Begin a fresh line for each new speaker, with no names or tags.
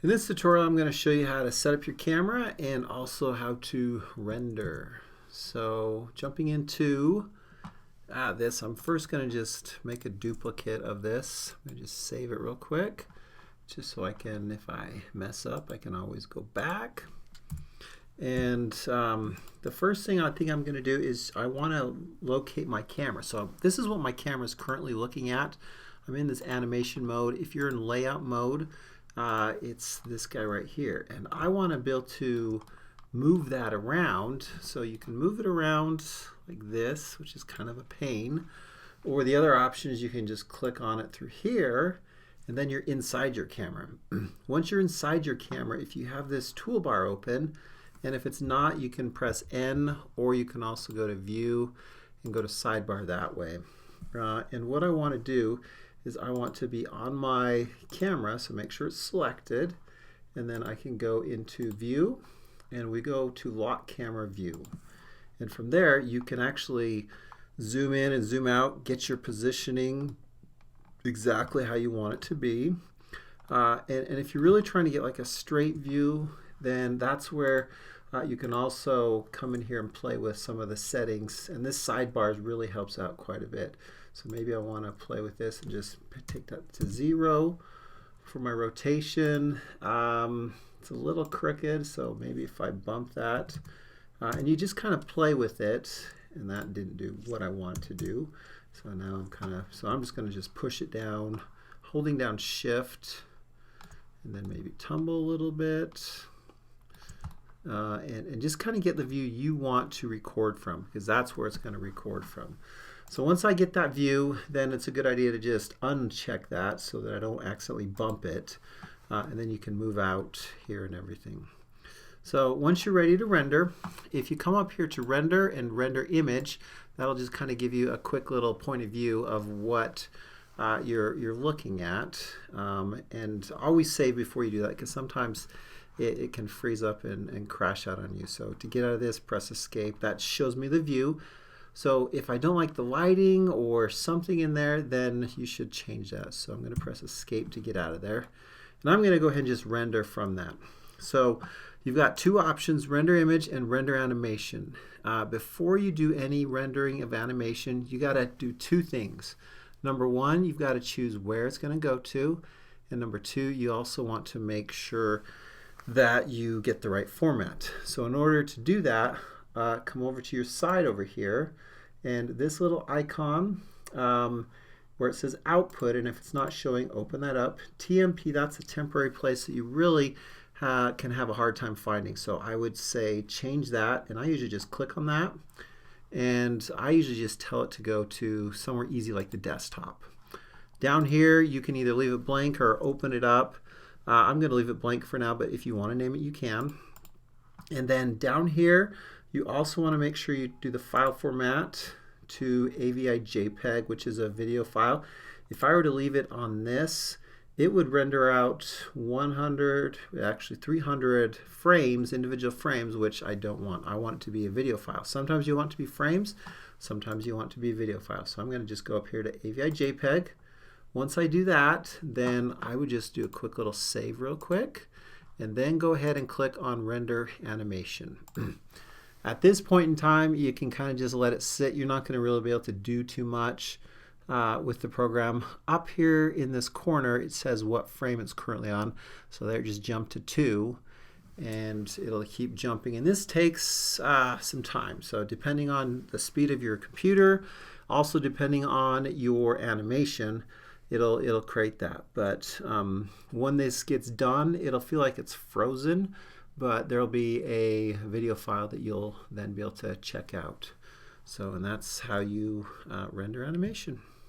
In this tutorial, I'm going to show you how to set up your camera and also how to render. So jumping into this, I'm first going to just make a duplicate of this. I'm going to just save it real quick, just so I can, if I mess up, I can always go back. And the first thing I think I'm going to do is I want to locate my camera. So this is what my camera is currently looking at. I'm in this animation mode. If you're in layout mode, it's this guy right here. And I want to be able to move that around. So you can move it around like this, which is kind of a pain. Or the other option is you can just click on it through here, and then you're inside your camera. Once you're inside your camera, if you have this toolbar open, and if it's not, you can press N, or you can also go to View and go to Sidebar that way. And what I want to do is I want to be on my camera, so make sure it's selected, and then I can go into View, and we go to Lock Camera View. And from there, you can actually zoom in and zoom out, get your positioning exactly how you want it to be. And if you're really trying to get like a straight view, then that's where you can also come in here and play with some of the settings. And this sidebar really helps out quite a bit. So maybe I want to play with this and just take that to 0 for my rotation. It's a little crooked, so maybe if I bump that. And you just kind of play with it, and that didn't do what I wanted to do. So now I'm just going to just push it down, holding down Shift, and then maybe tumble a little bit. And just kind of get the view you want to record from, because that's where it's going to record from. So once I get that view, then it's a good idea to just uncheck that so that I don't accidentally bump it. And then you can move out here and everything. So once you're ready to render, if you come up here to render and render image, that'll just kind of give you a quick little point of view of what you're looking at. And always save before you do that, because sometimes it can freeze up and crash out on you. So to get out of this, press escape. That shows me the view. So if I don't like the lighting or something in there, then you should change that. So I'm going to press escape to get out of there. And I'm going to go ahead and just render from that. So you've got two options, render image and render animation. Before you do any rendering of animation, you got to do two things. Number one, you've got to choose where it's going to go to. And number two, you also want to make sure that you get the right format. So in order to do that, come over to your side over here, and this little icon where it says output, and if it's not showing, open that up. TMP, that's a temporary place that you really can have a hard time finding. So I would say change that, and I usually just click on that, and I usually just tell it to go to somewhere easy like the desktop. Down here, you can either leave it blank or open it up. I'm going to leave it blank for now, but if you want to name it, you can. And then down here, you also want to make sure you do the file format to AVI JPEG, which is a video file. If I were to leave it on this, it would render out 100, actually 300 frames, individual frames, which I don't want. I want it to be a video file. Sometimes you want it to be frames, sometimes you want it to be a video file. So I'm going to just go up here to AVI JPEG. Once I do that, then I would just do a quick little save real quick, and then go ahead and click on render animation. At this point in time, you can kind of just let it sit. You're not going to really be able to do too much with the program. Up here in this corner, it says what frame it's currently on. So there, just jump to 2, and it'll keep jumping. And this takes some time. So depending on the speed of your computer, also depending on your animation, it'll create that. But when this gets done, it'll feel like it's frozen, but there'll be a video file that you'll then be able to check out. So, and that's how you render animation.